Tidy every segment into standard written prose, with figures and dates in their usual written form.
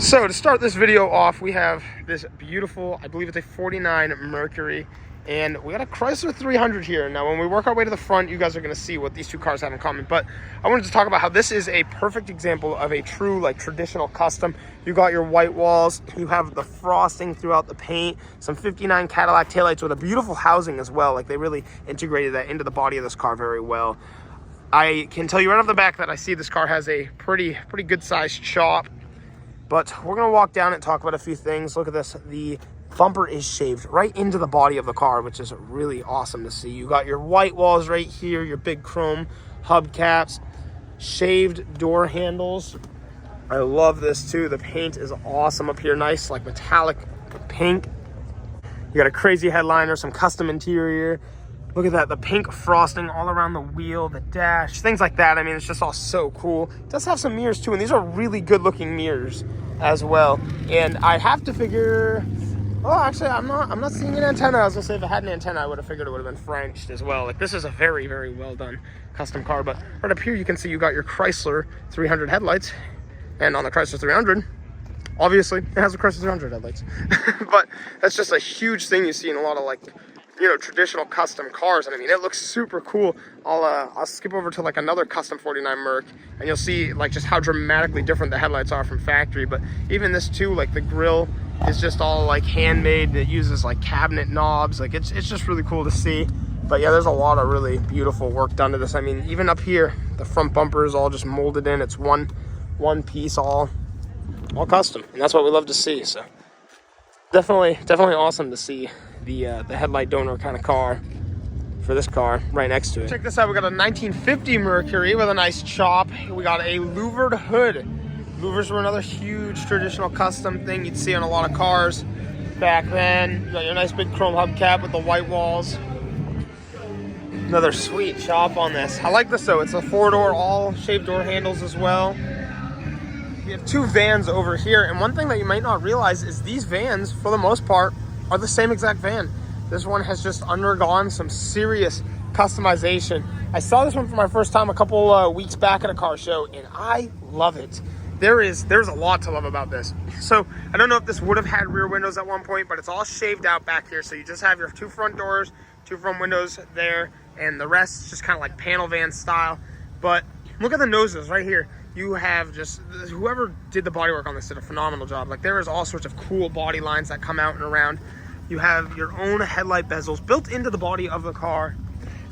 So to start this video off, we have this beautiful, I believe it's a 49 Mercury, and we got a Chrysler 300 here. Now when we work our way to the front, you guys are going to see what these two cars have in common, but I wanted to talk about how this is a perfect example of a true like traditional custom. You got your white walls, you have the frosting throughout the paint, some 59 Cadillac taillights with a beautiful housing as well. Like they really integrated that into the body of this car very well. I can tell you right off the back that I see this car has a pretty good sized chop. But we're going to walk down and talk about a few things. Look at this. The bumper is shaved right into the body of the car, which is really awesome to see. You got your white walls right here, your big chrome hubcaps, shaved door handles. I love this too. The paint is awesome up here. Nice, like metallic pink. You got a crazy headliner, some custom interior. Look at that, the pink frosting all around the wheel, the dash, things like that. I mean, it's just all so cool. It does have some mirrors too, and these are really good looking mirrors as well. And I have to figure, oh, actually, I'm not seeing an antenna. I was gonna say if it had an antenna, I would have figured it would have been Frenched as well. Like this is a very well done custom car. But right up here, you can see you got your Chrysler 300 headlights. And on the Chrysler 300, obviously, it has a Chrysler 300 headlights. But that's just a huge thing you see in a lot of like, you know, traditional custom cars. And I mean, it looks super cool. I'll skip over to like another custom 49 Merc, and you'll see like just how dramatically different the headlights are from factory. But even this too, like the grille is just all like handmade. It uses like cabinet knobs. Like it's just really cool to see. But yeah, there's a lot of really beautiful work done to this. I mean, even up here, the front bumper is all just molded in. It's one piece, all custom, and that's what we love to see. So definitely awesome to see the headlight donor kind of car for this car right next to it. Check this out, we got a 1950 Mercury with a nice chop. We got a louvered hood. Louvers were another huge traditional custom thing you'd see on a lot of cars back then. You got your nice big chrome hubcap with the white walls. Another sweet chop on this. I like this though, it's a 4-door, all shaved door handles as well. We have two vans over here, and one thing that you might not realize is these vans, for the most part, are the same exact van. This one has just undergone some serious customization. I saw this one for my first time a couple weeks back at a car show, and I love it. There's a lot to love about this. So I don't know if this would have had rear windows at one point, but it's all shaved out back here. So you just have your two front doors, two front windows there, and the rest is just kind of like panel van style. But look at the noses right here. You have just, whoever did the bodywork on this did a phenomenal job. Like there is all sorts of cool body lines that come out and around. You have your own headlight bezels built into the body of the car.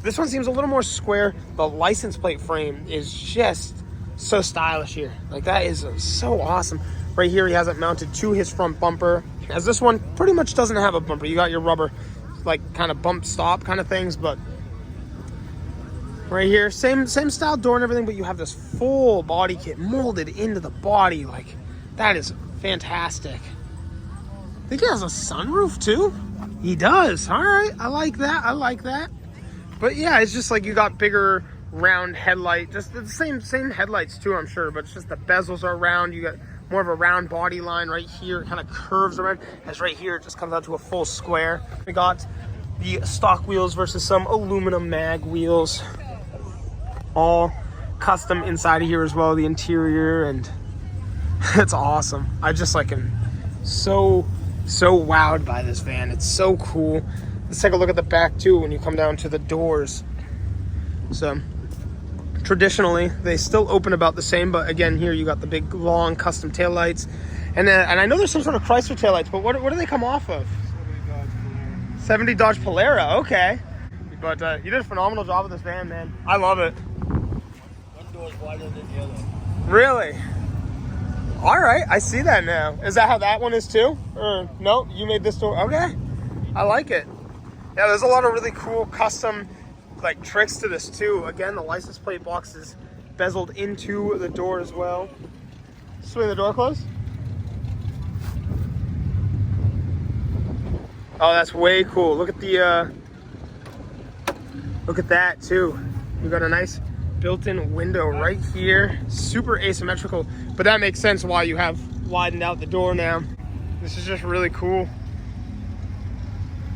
This one seems a little more square. The license plate frame is just so stylish here. Like that is so awesome. Right here he has it mounted to his front bumper, as this one pretty much doesn't have a bumper. You got your rubber like kind of bump stop kind of things, but right here, same style door and everything, but you have this full body kit molded into the body. Like that is fantastic. I think he has a sunroof too. He does. All right, I like that. But yeah, it's just like you got bigger round headlight, just the same headlights too, I'm sure, but it's just the bezels are round. You got more of a round body line right here. It kind of curves around, as right here it just comes out to a full square. We got the stock wheels versus some aluminum mag wheels, all custom inside of here as well, the interior, and it's awesome. I just like am so wowed by this van. It's so cool. Let's take a look at the back too when you come down to the doors. So traditionally they still open about the same, but again here you got the big long custom taillights, and I know there's some sort of Chrysler taillights, but what do they come off of? 70 Dodge Polara. Okay, but you did a phenomenal job with this van, man. I love it. One door is wider than the other. Really? All right, I see that now. Is that how that one is too? Or no, you made this door? Okay, I like it. Yeah, there's a lot of really cool custom like tricks to this too. Again, the license plate box is bezeled into the door as well. Swing the door closed. Oh, that's way cool. Look at the look at that too. We got a nice built-in window right here, super asymmetrical, but that makes sense why you have widened out the door now. This is just really cool.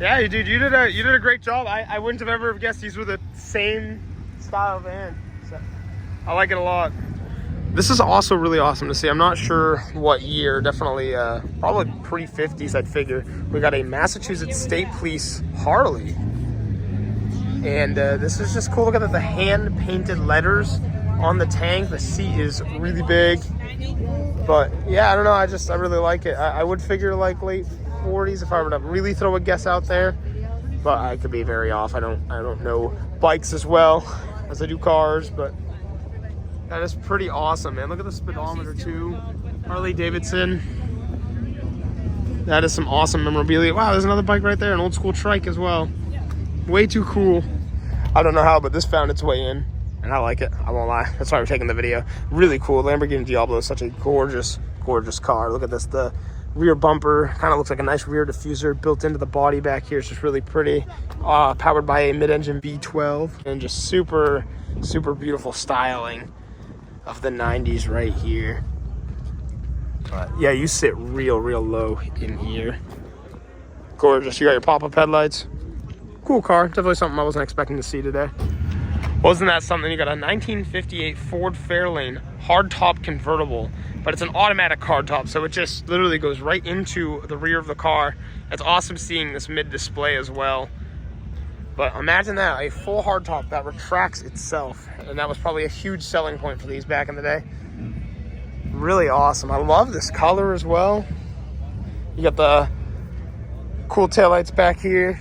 Yeah, dude, you did a great job. I wouldn't have ever guessed these were the same style van. So I like it a lot. This is also really awesome to see. I'm not sure what year, definitely probably pre-50s, I'd figure. We got a Massachusetts State Police Harley. And this is just cool. Look at the hand-painted letters on the tank. The seat is really big. But yeah, I don't know, I really like it. I would figure like late 40s if I were to really throw a guess out there. But I could be very off. I don't know bikes as well as I do cars, but that is pretty awesome, man. Look at the speedometer too. Harley Davidson. That is some awesome memorabilia. Wow, there's another bike right there, an old school trike as well. Way too cool. I don't know how, but this found its way in, and I like it. I won't lie. That's why we're taking the video. Really cool. Lamborghini Diablo is such a gorgeous, gorgeous car. Look at this. The rear bumper kind of looks like a nice rear diffuser built into the body back here. It's just really pretty. Powered by a mid-engine V12, and just super, super beautiful styling of the 90s right here. But yeah, you sit real low in here. Gorgeous. You got your pop-up headlights. Cool car. Definitely something I wasn't expecting to see today. Wasn't that something? You got a 1958 Ford Fairlane hardtop convertible, but it's an automatic hardtop, so it just literally goes right into the rear of the car. It's awesome seeing this mid-display as well. But imagine that, a full hardtop that retracts itself. And that was probably a huge selling point for these back in the day. Really awesome. I love this color as well. You got the cool taillights back here.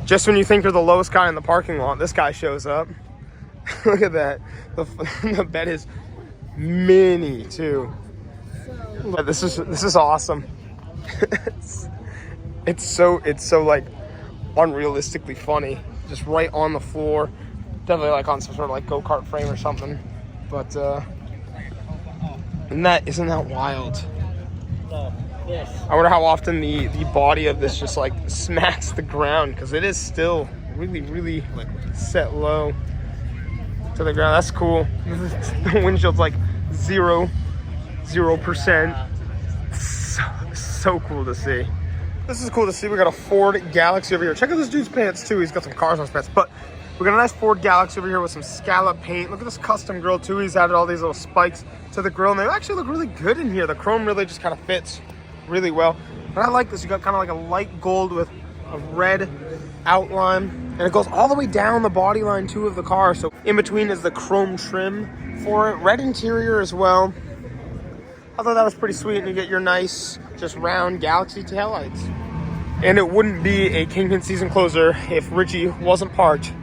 Just when you think you're the lowest guy in the parking lot, this guy shows up. Look at that. The bed is mini too. But this is awesome. it's so like unrealistically funny, just right on the floor. Definitely like on some sort of like go-kart frame or something. But isn't that wild? I wonder how often the body of this just like smacks the ground, because it is still really like set low to the ground. That's cool. The windshield's like 0%. So cool to see. This is cool to see. We got a Ford Galaxy over here. Check out this dude's pants too. He's got some cars on his pants. But we got a nice Ford Galaxy over here with some scallop paint. Look at this custom grill too. He's added all these little spikes to the grill, and they actually look really good in here. The chrome really just kind of fits really well. But I like this. You got kind of like a light gold with a red outline, and it goes all the way down the body line too of the car. So in between is the chrome trim for it. Red interior as well. I thought that was pretty sweet, and you get your nice, just round Galaxy taillights. And it wouldn't be a Kingpin season closer if Richie wasn't parked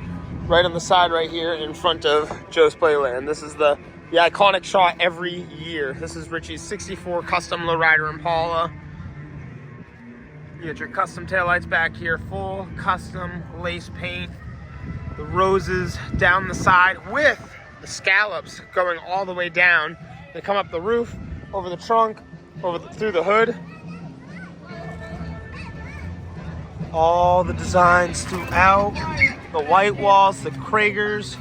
right on the side right here in front of Joe's Playland. This is the iconic shot every year. This is Richie's 64 custom Lowrider Impala. You get your custom taillights back here, full custom lace paint. The roses down the side with the scallops going all the way down. They come up the roof, over the trunk, through the hood. All the designs throughout. The white walls, the Kragers.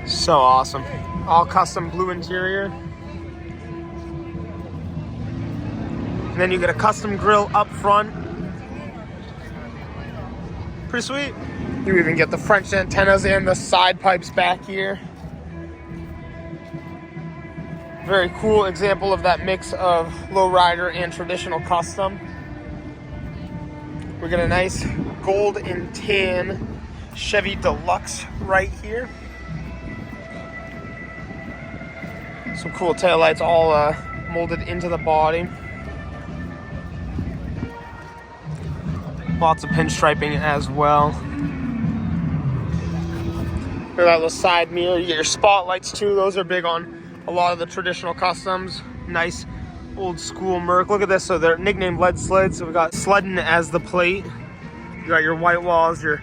So awesome. All custom blue interior. And then you get a custom grill up front. Pretty sweet. You even get the French antennas and the side pipes back here. Very cool example of that mix of lowrider and traditional custom. We got a nice gold and tan Chevy Deluxe right here. Some cool taillights all molded into the body. Lots of pinstriping as well. Look at that little side mirror. You get your spotlights too. Those are big on a lot of the traditional customs. Nice old school Merc. Look at this. So they're nicknamed lead sleds. So we got sledding as the plate. You got your white walls, your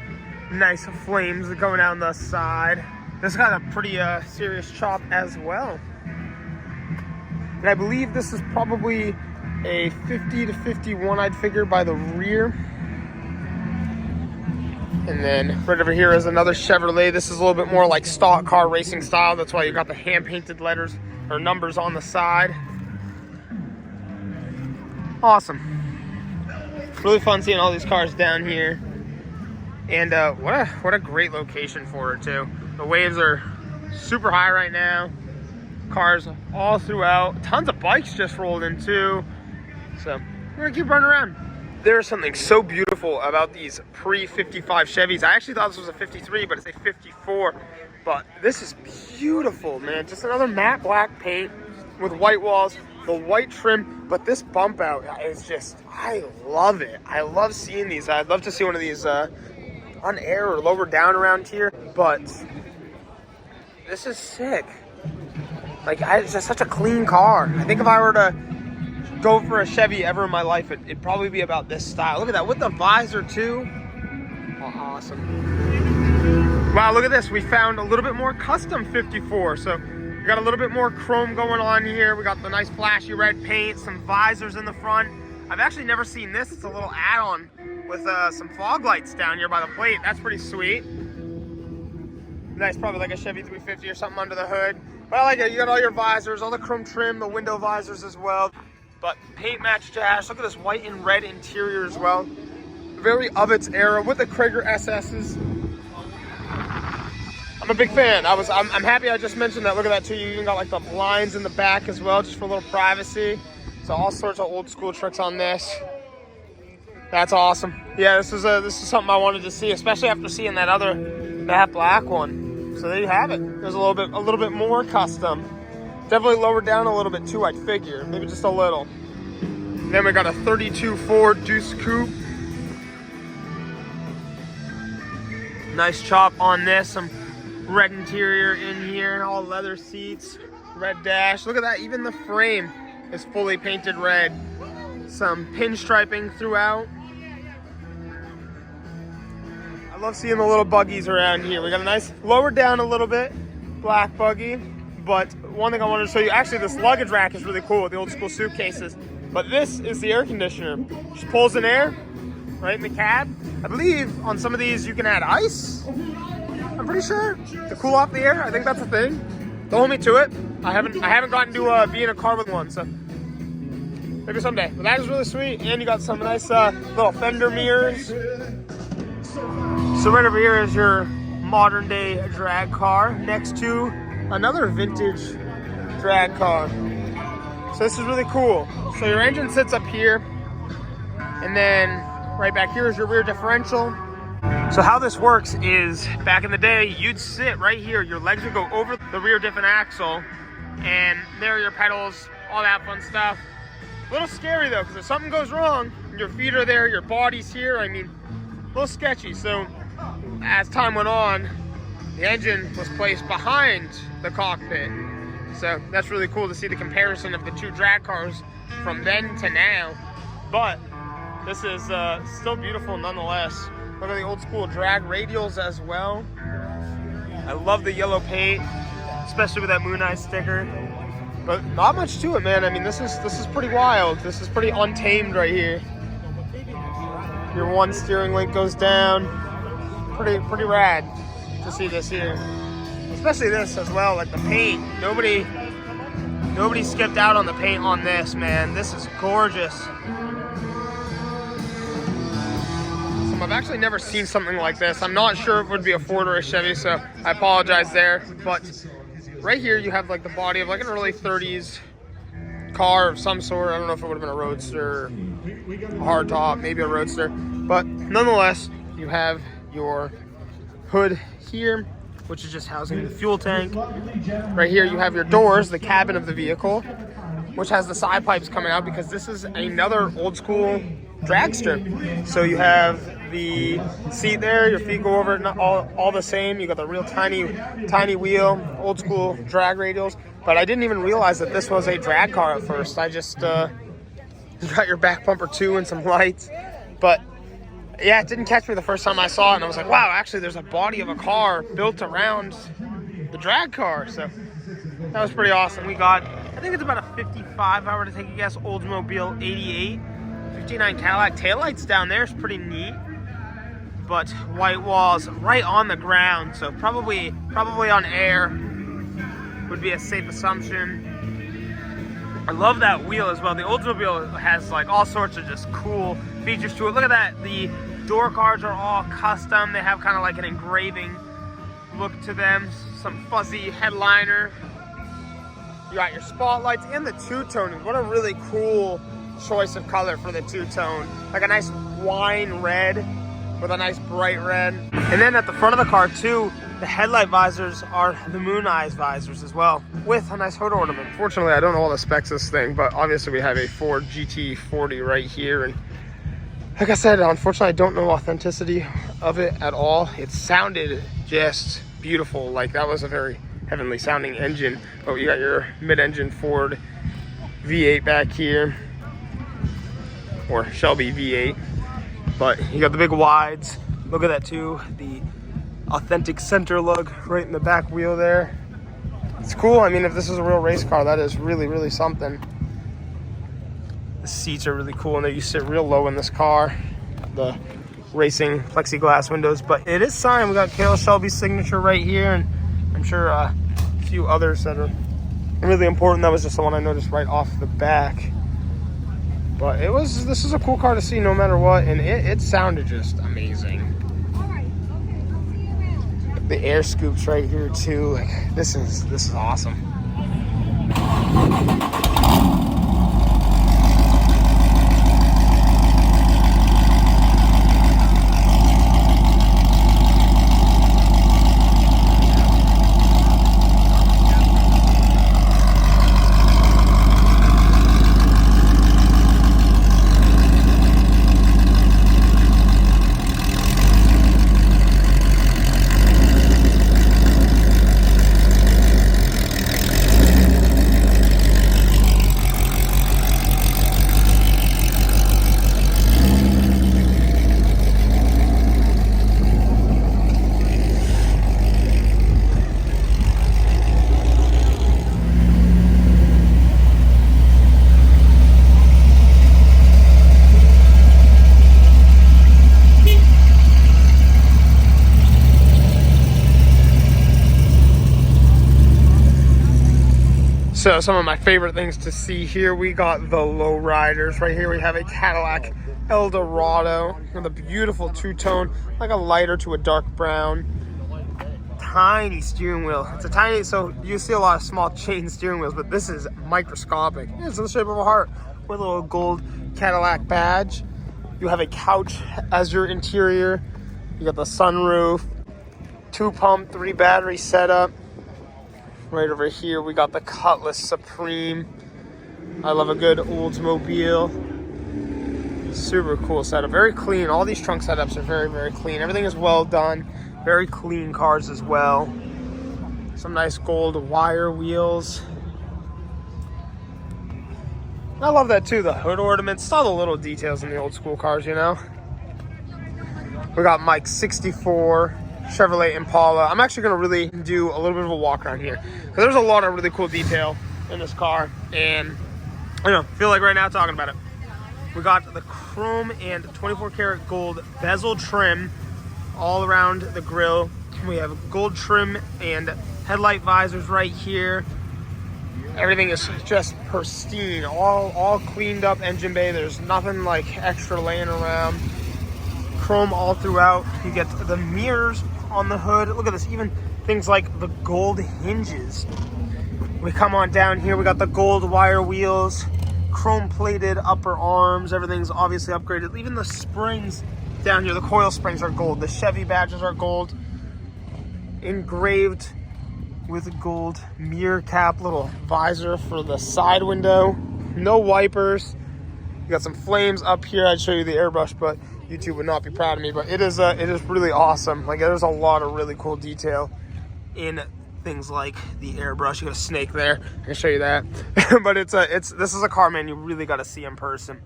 nice flames going down the side. This got a pretty serious chop as well. And I believe this is probably a 50 to 51, I'd figure, by the rear. And then right over here is another Chevrolet. This is a little bit more like stock car racing style. That's why you got the hand-painted letters or numbers on the side. Awesome. Really fun seeing all these cars down here. And what a great location for it too. The waves are super high right now. Cars all throughout. Tons of bikes just rolled in too. So we're gonna keep running around. There's something so beautiful about these pre-55 Chevys. I actually thought this was a 53, but it's a 54. But this is beautiful, man. Just another matte black paint with white walls, the white trim. But this bump out is just, I love it. I love seeing these. I'd love to see one of these on air or lower down around here. But this is sick. Like, it's just such a clean car. I think if I were to go for a Chevy ever in my life, it'd probably be about this style. Look at that, with the visor too. Oh, awesome. Wow, look at this. We found a little bit more custom 54. So we got a little bit more chrome going on here. We got the nice flashy red paint, some visors in the front. I've actually never seen this. It's a little add-on with some fog lights down here by the plate. That's pretty sweet. Nice, probably like a Chevy 350 or something under the hood. But I like it. You got all your visors, all the chrome trim, the window visors as well. But paint match dash. Look at this white and red interior as well. Very of its era with the Krager SS's. I'm a big fan. I'm happy I just mentioned that. Look at that too. You even got like the blinds in the back as well, just for a little privacy. So all sorts of old school tricks on this. That's awesome. Yeah, this is something I wanted to see, especially after seeing that other matte black one. So there you have it. There's a little bit more custom. Definitely lowered down a little bit too, I'd figure. Maybe just a little. Then we got a 32 Ford Deuce Coupe. Nice chop on this. Some red interior in here. All leather seats. Red dash. Look at that. Even the frame is fully painted red. Some pinstriping throughout. I love seeing the little buggies around here. We got a nice, lowered down a little bit, black buggy. But one thing I wanted to show you, actually this luggage rack is really cool with the old school suitcases. But this is the air conditioner. Just pulls in air right in the cab. I believe on some of these you can add ice, I'm pretty sure, to cool off the air. I think that's a thing. Don't hold me to it. I haven't gotten to be in a car with one, so maybe someday. But that is really sweet. And you got some nice little fender mirrors. So right over here is your modern day drag car next to another vintage drag car. So this is really cool. So your engine sits up here, and then right back here is your rear differential. So how this works is, back in the day, you'd sit right here, your legs would go over the rear diff and axle, and there are your pedals, all that fun stuff. A little scary though, because if something goes wrong, your feet are there, your body's here, I mean, a little sketchy. So as time went on, the engine was placed behind the cockpit. So that's really cool to see the comparison of the two drag cars from then to now. But this is still beautiful nonetheless. Look at the old school drag radials as well. I love the yellow paint, especially with that Moon Eye sticker. But not much to it, man. I mean, this is pretty wild. This is pretty untamed right here. Your one steering link goes down. Pretty rad to see this here. Especially this as well, like the paint. Nobody skipped out on the paint on this, man. This is gorgeous. I've actually never seen something like this. I'm not sure if it would be a Ford or a Chevy, so I apologize there. But right here you have like the body of like an early 30s car of some sort. I don't know if it would have been a Roadster, a hardtop, maybe a Roadster. But nonetheless, you have your hood here, which is just housing the fuel tank. Right here you have your doors, the cabin of the vehicle, which has the side pipes coming out because this is another old school dragster. So you have the seat there, your feet go over it, not all the same. You got the real tiny wheel, old school drag radials. But I didn't even realize that this was a drag car at first. I just you got your back bumper too and some lights. But yeah, it didn't catch me the first time I saw it, and I was like, wow, actually there's a body of a car built around the drag car. So that was pretty awesome. We got, I think it's about a 55, if I were to take a guess, Oldsmobile 88. 59 Cadillac. Taillights down there is pretty neat. But white walls right on the ground, so probably on air would be a safe assumption. I love that wheel as well. The Oldsmobile has like all sorts of just cool features to it. Look at that, the door cards are all custom. They have kind of like an engraving look to them. Some fuzzy headliner. You got your spotlights and the two-tone. What a really cool choice of color for the two-tone. Like a nice wine red with a nice bright red. And then at the front of the car too, the headlight visors are the moon eyes visors as well, with a nice hood ornament. Fortunately, I don't know all the specs of this thing, but obviously we have a Ford GT40 right here. And like I said, unfortunately, I don't know authenticity of it at all. It sounded just beautiful. Like that was a very heavenly sounding engine. Oh, you got your mid-engine Ford V8 back here, or Shelby V8. But you got the big wides. Look at that too. The authentic center lug right in the back wheel there. It's cool. I mean, if this is a real race car, that is really, really something. The seats are really cool, and you sit real low in this car. The racing plexiglass windows, but it is signed. We got Cale Shelby's signature right here, and I'm sure a few others that are really important. That was just the one I noticed right off the back. But this is a cool car to see no matter what, and it sounded just amazing. The air scoops right here too. Like this is awesome. So some of my favorite things to see here, we got the Lowriders. Right here we have a Cadillac Eldorado with a beautiful two-tone, like a lighter to a dark brown. Tiny steering wheel. It's a tiny, so you see a lot of small chain steering wheels, but this is microscopic. It's in the shape of a heart with a little gold Cadillac badge. You have a couch as your interior. You got the sunroof, 2-pump, 3-battery setup. Right over here, we got the Cutlass Supreme. I love a good Oldsmobile. Super cool setup. Very clean. All these trunk setups are very, very clean. Everything is well done. Very clean cars as well. Some nice gold wire wheels. I love that too. The hood ornaments. All the little details in the old school cars, you know. We got Mike's 64 Chevrolet Impala. I'm actually going to really do a little bit of a walk around here because there's a lot of really cool detail in this car, and I feel like right now talking about it. We got the chrome and 24 karat gold bezel trim all around the grille. We have gold trim and headlight visors right here. Everything is just pristine, all cleaned up engine bay. There's nothing like extra laying around. Chrome all throughout. You get the mirrors on the hood. Look at this, even things like the gold hinges. We come on down here, we got the gold wire wheels, chrome plated upper arms. Everything's obviously upgraded. Even the springs down here, the coil springs are gold. The Chevy badges are gold, engraved with a gold mirror cap, little visor for the side window, no wipers. You got some flames up here. I'd show you the airbrush, but YouTube would not be proud of me. But it is really awesome. Like, there's a lot of really cool detail in things like the airbrush. You got a snake there. I can show you that. But this is a car, man, you really got to see in person.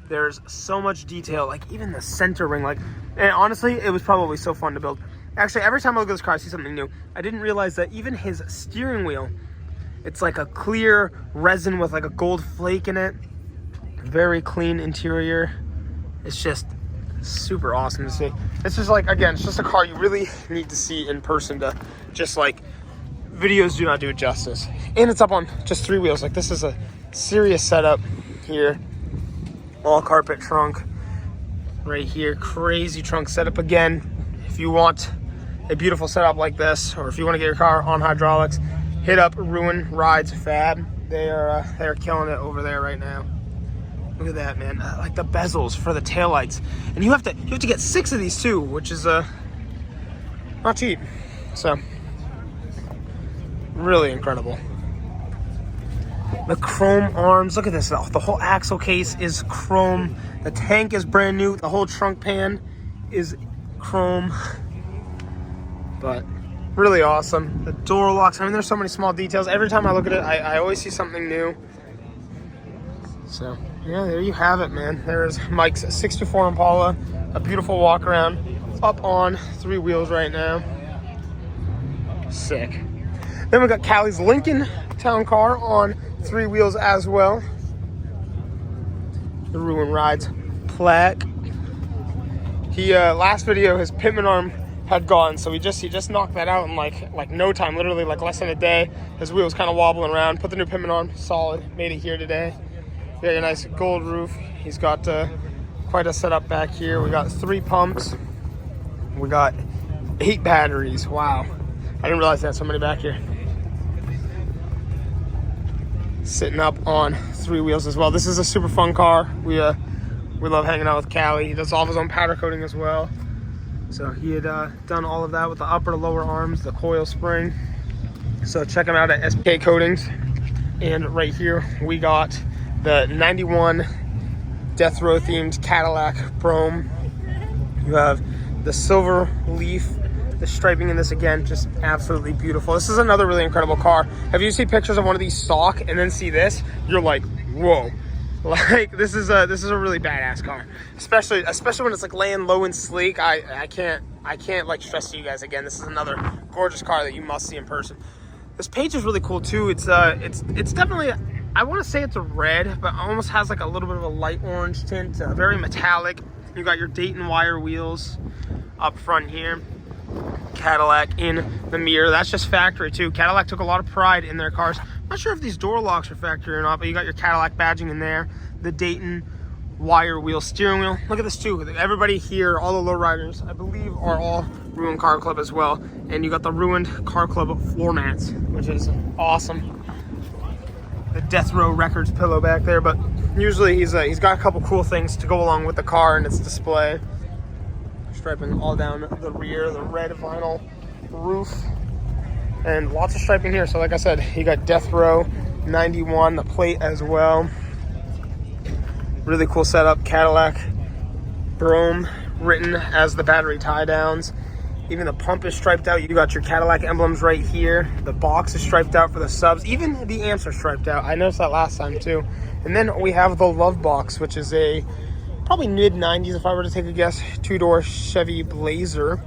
There's so much detail, like even the center ring. Like, and honestly, it was probably so fun to build. Actually, every time I look at this car, I see something new. I didn't realize that even his steering wheel, it's like a clear resin with like a gold flake in it. Very clean interior. It's just super awesome to see. It's just like, again, it's just a car you really need to see in person. To just like, videos do not do it justice. And it's up on just 3 wheels. Like, this is a serious setup here. All carpet trunk. right here. Crazy trunk setup again. If you want a beautiful setup like this, or if you want to get your car on hydraulics, hit up Ruin Rides Fab. They're killing it over there right now. Look at that, man. Like the bezels for the taillights. And you have to get 6 of these too, which is not cheap. So really incredible. The chrome arms, look at this. The whole axle case is chrome. The tank is brand new. The whole trunk pan is chrome. But really awesome. The door locks, I mean, there's so many small details. Every time I look at it, I always see something new. So yeah, there you have it, man. There's Mike's 64 Impala, a beautiful walk around, up on 3 wheels right now. Sick. Then we got Callie's Lincoln Town Car on 3 wheels as well. The Ruin Rides plaque. He last video his pitman arm had gone, so he just knocked that out in like no time, literally like less than a day. His wheel was kind of wobbling around. Put the new pitman arm, solid. Made it here today. Very nice gold roof. He's got quite a setup back here. We got 3 pumps. We got 8 batteries. Wow, I didn't realize they had so many back here. Sitting up on 3 wheels as well. This is a super fun car. We love hanging out with Callie. He does all of his own powder coating as well. So he had done all of that with the upper and lower arms, the coil spring. So check him out at SPK Coatings. And right here we got the 91 Death Row themed Cadillac Chrome. You have the silver leaf. The striping in this again, just absolutely beautiful. This is another really incredible car. Have you seen pictures of one of these stock and then see this? You're like, whoa. Like this is a really badass car. Especially when it's like laying low and sleek. I can't like stress to you guys again. This is another gorgeous car that you must see in person. This page is really cool too. It's definitely, I want to say it's a red, but almost has like a little bit of a light orange tint. Very metallic. You got your Dayton wire wheels up front here. Cadillac in the mirror. That's just factory too. Cadillac took a lot of pride in their cars. Not sure if these door locks are factory or not, but you got your Cadillac badging in there. The Dayton wire wheel steering wheel. Look at this too. Everybody here, all the Lowriders, I believe, are all Ruined Car Club as well. And you got the Ruined Car Club floor mats, which is awesome. The Death Row Records pillow back there, but usually he's got a couple cool things to go along with the car and its display. Striping all down the rear, the red vinyl roof, and lots of striping here. So like I said, you got Death Row 91, the plate as well. Really cool setup. Cadillac Brome written as the battery tie downs. Even the pump is striped out. You got your Cadillac emblems right here. The box is striped out for the subs. Even the amps are striped out. I noticed that last time too. And then we have the Love Box, which is a probably mid-90s if I were to take a guess, 2-door Chevy Blazer.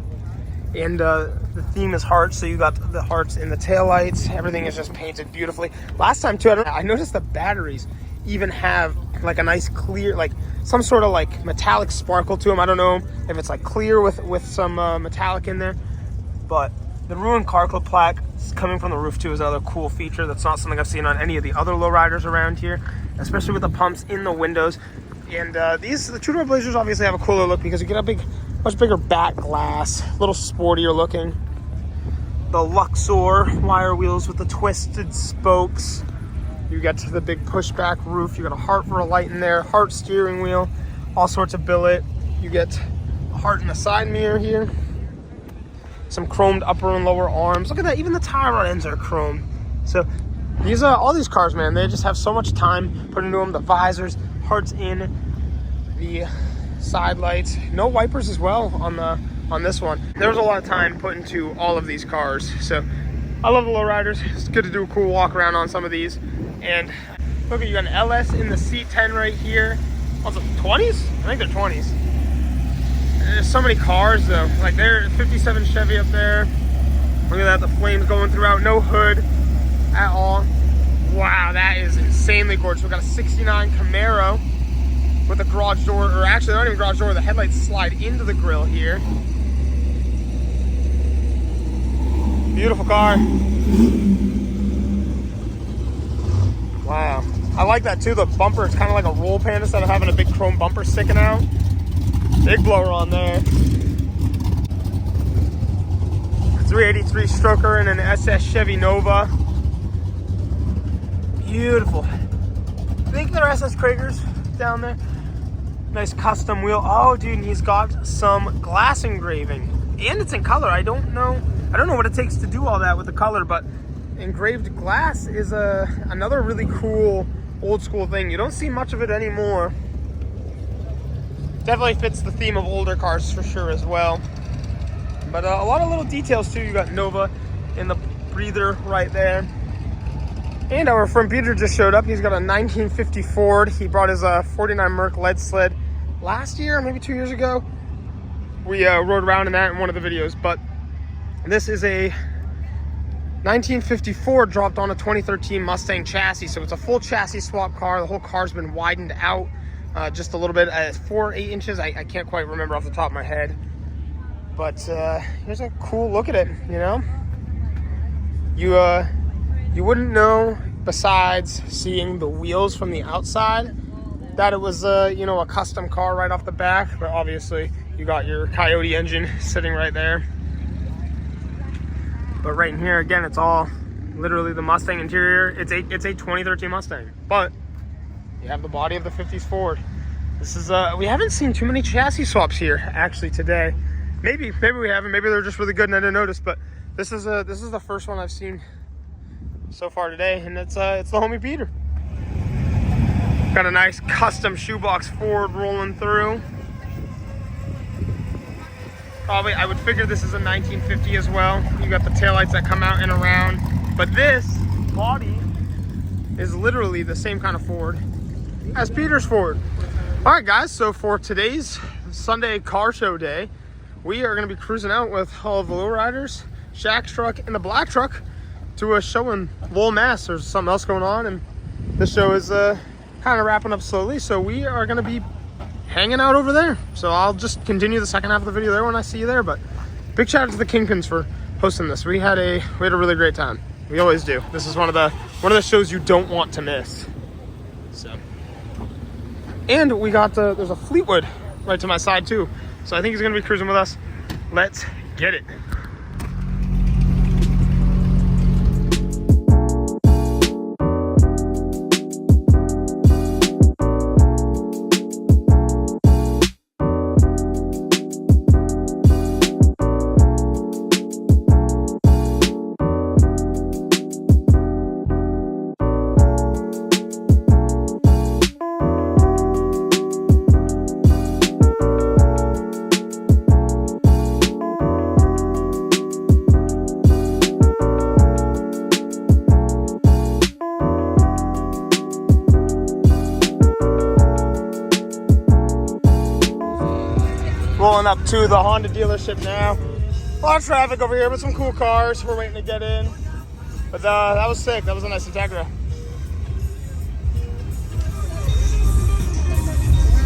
And the theme is hearts, so you got the hearts in the taillights. Everything is just painted beautifully. Last time too, I noticed the batteries even have like a nice clear, like some sort of like metallic sparkle to them. I don't know if it's like clear with some metallic in there, but the Ruined Car Club plaque coming from the roof too is another cool feature. That's not something I've seen on any of the other Lowriders around here, especially with the pumps in the windows. And the 2-door Blazers obviously have a cooler look because you get a much bigger back glass, a little sportier looking. The Luxor wire wheels with the twisted spokes. You got the big pushback roof. You got a heart for a light in there, heart steering wheel, all sorts of billet. You get a heart in the side mirror here. Some chromed upper and lower arms. Look at that, even the tie rod ends are chrome. So these all these cars, man, they just have so much time put into them. The visors, hearts in the side lights, no wipers as well on this one. There was a lot of time put into all of these cars, so I love the Lowriders. It's good to do a cool walk around on some of these. And look at, you got an LS in the C10 right here. Also 20s? I think they're 20s. And there's so many cars though. Like there's 57 Chevy up there. Look at that, the flames going throughout, no hood at all. Wow, that is insanely gorgeous. We got a 69 Camaro with a garage door, or actually not even garage door, the headlights slide into the grill here. Beautiful car. Wow, I like that too. The bumper is kind of like a roll pan instead of having a big chrome bumper sticking out. Big blower on there. 383 stroker and an SS Chevy Nova. Beautiful. I think they're SS Kragers down there. Nice custom wheel. Oh, dude, and he's got some glass engraving, and it's in color. I don't know what it takes to do all that with the color, but engraved glass is another really cool old school thing. You don't see much of it anymore. Definitely fits the theme of older cars for sure as well. But a lot of little details too. You got Nova in the breather right there. And our friend Peter just showed up. He's got a 1950 Ford. He brought his 49 Merc lead sled last year, maybe 2 years ago. We rode around in that in one of the videos. But this is a 1950 Ford dropped on a 2013 Mustang chassis. So it's a full chassis swap car. The whole car's been widened out just a little bit. 4 or 8 inches. I can't quite remember off the top of my head. But here's a cool look at it, you know? You wouldn't know, besides seeing the wheels from the outside, that it was you know, a custom car right off the back. But obviously you got your Coyote engine sitting right there. But right in here, again, it's all literally the Mustang interior. It's a 2013 Mustang, but you have the body of the 50s Ford. This is we haven't seen too many chassis swaps here actually today. Maybe we haven't. Maybe they're just really good and I didn't notice. But this is the first one I've seen so far today, and it's the homie Peter. Got a nice custom shoebox Ford rolling through. Probably, I would figure this is a 1950 as well. You got the taillights that come out and around. But this body is literally the same kind of Ford as Peter's Ford. All right, guys, so for today's Sunday car show day, we are going to be cruising out with all of the Lowriders, Shaq's truck, and the black truck to a show in Lowell, Mass. There's something else going on, and this show is kind of wrapping up slowly, so we are going to be hanging out over there. So I'll just continue the second half of the video there when I see you there. But big shout out to the Kingpins for hosting this. We had a really great time. We always do. This is one of the shows you don't want to miss. So, and we got there's a Fleetwood right to my side too. So I think he's going to be cruising with us. Let's get it. Rolling up to the Honda dealership now. A lot of traffic over here, but some cool cars. We're waiting to get in. But that was sick. That was a nice Acura.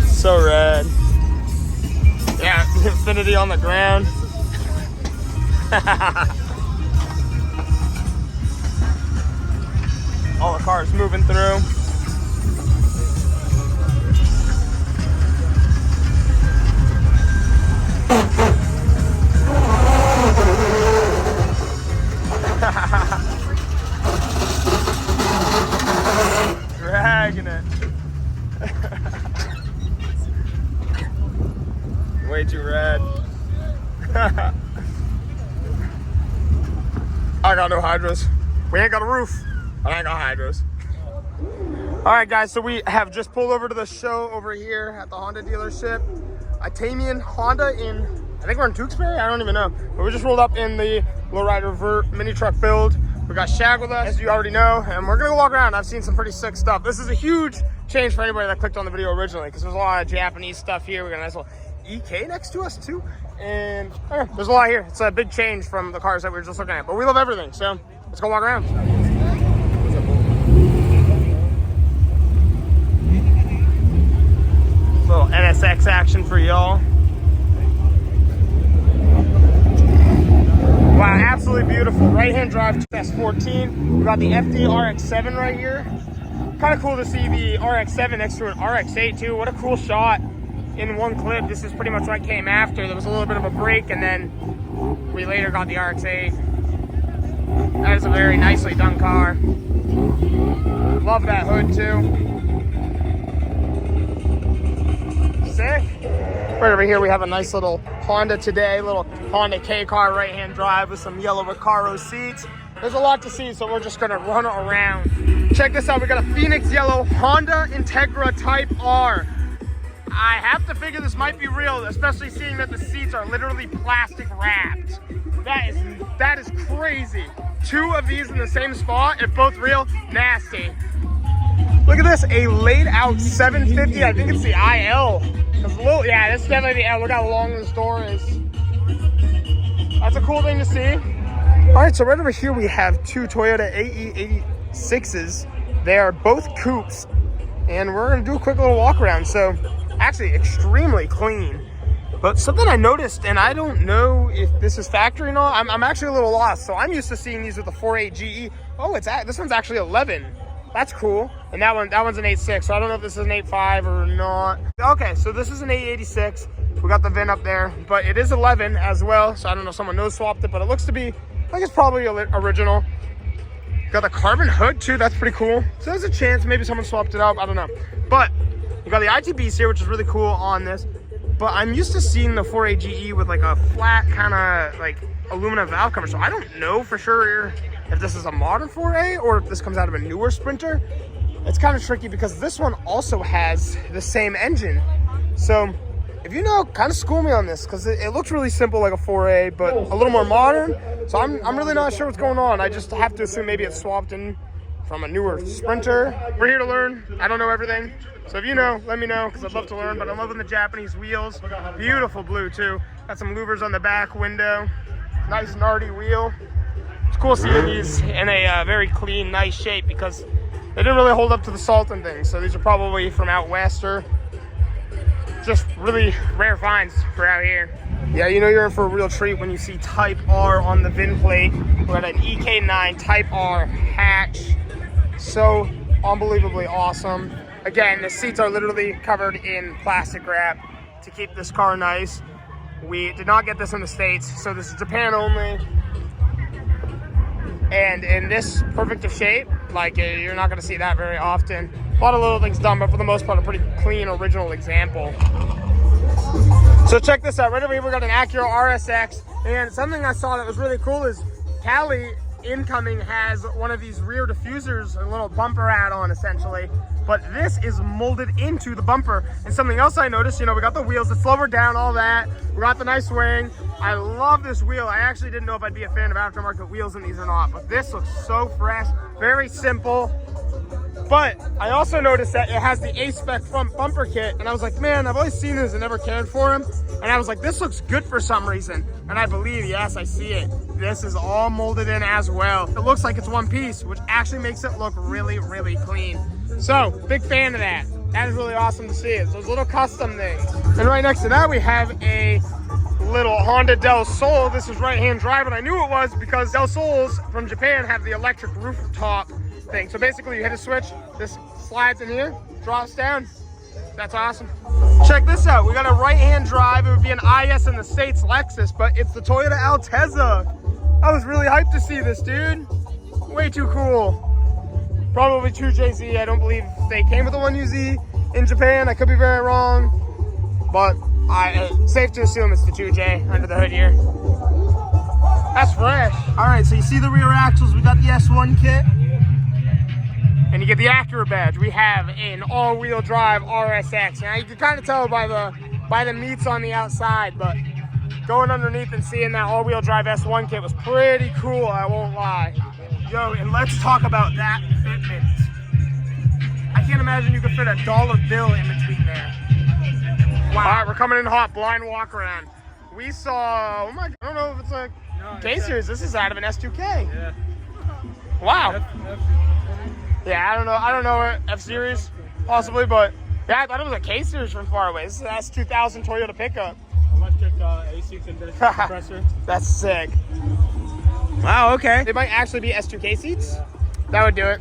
So rad. Yeah, Infinity on the ground. All the cars moving through. Dragging it. Way too rad. I got no hydros. We ain't got a roof, but I ain't got hydros. Alright guys, so we have just pulled over to the show over here at the Honda dealership. Italian Honda in, I think we're in Tewksbury, I don't even know. But we just rolled up in the Lowrider mini truck build. We got Shaq with us, as you already know, and we're gonna go walk around. I've seen some pretty sick stuff. This is a huge change for anybody that clicked on the video originally, because there's a lot of Japanese stuff here. We got a nice little EK next to us too, and there's a lot here. It's a big change from the cars that we were just looking at, but we love everything, so let's go walk around. Little NSX action for y'all. Wow, absolutely beautiful. Right-hand drive S14. We got the FD RX-7 right here. Kind of cool to see the RX-7 next to an RX-8 too. What a cool shot. in one clip. This is pretty much what came after. There was a little bit of a break, and then we later got the RX-8. That is a very nicely done car. Love that hood too. Sick. Right over here we have a nice little Honda today, little Honda K car right-hand drive with some yellow Recaro seats. There's a lot to see, so we're just gonna run around. Check this out, we got a Phoenix yellow Honda Integra Type R. I have to figure this might be real, especially seeing that the seats are literally plastic wrapped. That is crazy. 2 of these in the same spot, if both real, nasty. Look at this, a laid out 750. I think it's the IL. It's a little, yeah, this is definitely the L. Look how long this door is. That's a cool thing to see. All right, so right over here we have 2 Toyota AE86s. They are both coupes, and we're gonna do a quick little walk around. So, actually extremely clean. But something I noticed, and I don't know if this is factory or not, I'm actually a little lost. So I'm used to seeing these with the 4.8 GE. Oh, this one's actually 11. That's cool. And that one's an 8.6. So I don't know if this is an 8.5 or not. Okay, so this is an 886. We got the VIN up there, but it is 11 as well. So I don't know if someone nose swapped it, but it looks to be, I think it's probably original. Got the carbon hood too. That's pretty cool. So there's a chance maybe someone swapped it up. I don't know. But we got the ITBs here, which is really cool on this. But I'm used to seeing the 4.8 GE with like a flat kind of like aluminum valve cover. So I don't know for sure if this is a modern 4A or if this comes out of a newer Sprinter. It's kind of tricky because this one also has the same engine. So if you know, kind of school me on this because it looks really simple like a 4A, but a little more modern. So I'm really not sure what's going on. I just have to assume maybe it's swapped in from a newer Sprinter. We're here to learn. I don't know everything. So if you know, let me know, because I'd love to learn, but I'm loving the Japanese wheels. Beautiful blue, too. Got some louvers on the back window. Nice, nardy wheel. It's cool seeing these in a very clean, nice shape, because they didn't really hold up to the salt and things. So these are probably from out west or just really rare finds for out here. Yeah, you know you're in for a real treat when you see Type R on the VIN plate. We got an EK9 Type R hatch. So unbelievably awesome. Again, the seats are literally covered in plastic wrap to keep this car nice. We did not get this in the States, so this is Japan only. And in this perfect of shape, like you're not gonna see that very often. A lot of little things done, but for the most part, a pretty clean, original example. So check this out, right over here we got an Acura RSX, and something I saw that was really cool is Cali incoming has one of these rear diffusers, a little bumper add-on essentially, but this is molded into the bumper. And something else I noticed, you know, we got the wheels, it's lowered down, all that. We got the nice wing. I love this wheel. I actually didn't know if I'd be a fan of aftermarket wheels in these or not, but this looks so fresh, very simple. But I also noticed that it has the A-Spec front bumper kit, and I was like, man, I've always seen this and never cared for them. And I was like, this looks good for some reason. And I believe, yes, I see it. This is all molded in as well. It looks like it's one piece, which actually makes it look really, really clean. So, big fan of that. That is really awesome to see. It's those little custom things. And right next to that, we have a little Honda Del Sol. This is right-hand drive, and I knew it was because Del Sols from Japan have the electric rooftop thing. So basically you hit a switch, this slides in here, drops down. That's awesome. Check this out, we got a right-hand drive. It would be an IS in the States Lexus, but it's the Toyota Alteza. I was really hyped to see this, dude. Way too cool. Probably 2JZ. I don't believe they came with the 1UZ in Japan. I could be very wrong, but safe to assume it's the 2J under the hood here. That's fresh. All right, so you see the rear axles. We got the S1 kit. And you get the Acura badge. We have an all-wheel drive RSX. Now you can kind of tell by the meats on the outside, but going underneath and seeing that all-wheel drive S1 kit was pretty cool, I won't lie. Yo, and let's talk about that fitment. I can't imagine you could fit a dollar bill in between there. Wow. All right, we're coming in hot, blind walk around. We saw, oh my, I don't know if it's a K-Series. This is out of an S2K. Yeah. Wow. Yeah, I don't know it, F-Series, possibly, but yeah, I thought it was a K-Series from far away. This is an S2000 Toyota pickup. Electric A6 and compressor. That's sick. Wow, okay. It might actually be S2K seats. That would do it.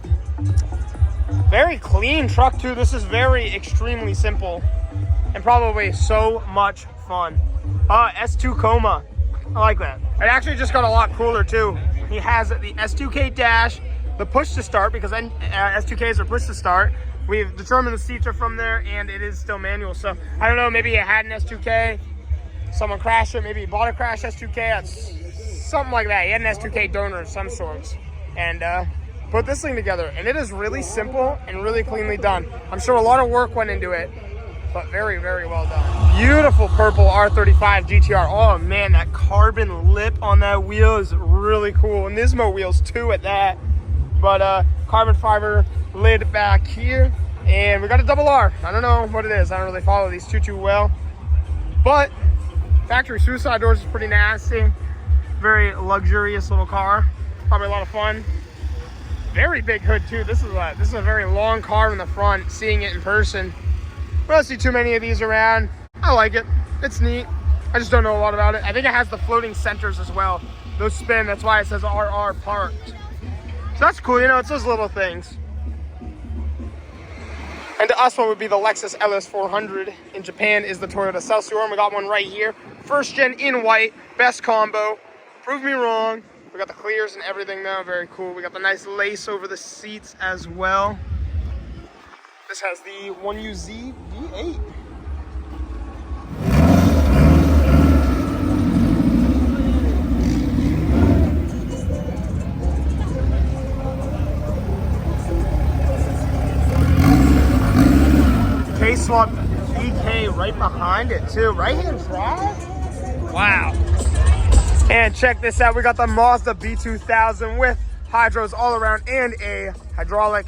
Very clean truck, too. This is very extremely simple. and probably so much fun. S2 Coma. I like that. It actually just got a lot cooler too. He has the S2K dash, the push to start, because S2Ks are push to start. We've determined the seats are from there, and it is still manual. So I don't know, maybe it had an S2K, someone crashed it, maybe he bought a crash S2K, that's something like that. He had an S2K donor of some sorts, and put this thing together. And it is really simple and really cleanly done. I'm sure a lot of work went into it, but very, very well done. Beautiful purple R35 GTR. Oh man, that carbon lip on that wheel is really cool. Nismo wheels too at that. But carbon fiber lid back here. And we got a double R. I don't know what it is. I don't really follow these too well. But factory suicide doors is pretty nasty. Very luxurious little car. Probably a lot of fun. Very big hood too. This is a very long car in the front. Seeing it in person, we don't see too many of these around. I like it. It's neat. I just don't know a lot about it. I think it has the floating centers as well. Those spin. That's why it says RR parked. So that's cool. You know, it's those little things. And to us, what would be the Lexus LS400 in Japan is the Toyota Celsior. And we got one right here. First gen in white. Best combo. Prove me wrong. We got the clears and everything though, very cool. We got the nice lace over the seats as well. This has the 1UZ V8. K-swap EK right behind it too. Right-hand drive? Wow. And check this out, we got the Mazda B2000 with hydros all around and a hydraulic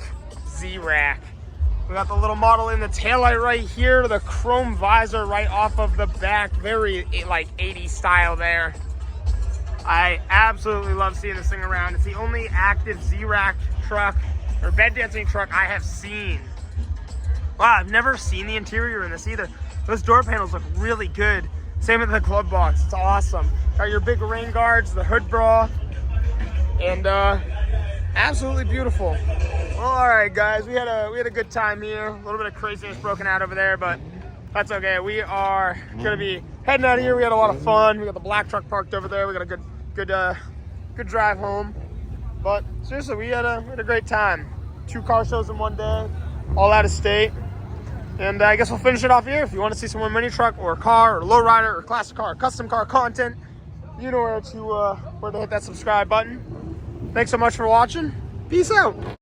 Z-rack. We got the little model in the taillight right here, the chrome visor right off of the back, very like 80s style there. I absolutely love seeing this thing around. It's the only active Z-rack truck or bed dancing truck I have seen. Wow, I've never seen the interior in this either. Those door panels look really good. Same with the glove box, it's awesome. Got your big rain guards, the hood bra, and absolutely beautiful. Well, all right, guys, we had a good time here. A little bit of craziness broken out over there, but that's okay. We are gonna be heading out of here. We had a lot of fun. We got the black truck parked over there. We got a good drive home. But seriously, we had a great time. 2 car shows in one day, all out of state. And I guess we'll finish it off here. If you want to see some more Minitruck or car or Lowrider or classic car or custom car content, you know where to hit that subscribe button. Thanks so much for watching. Peace out.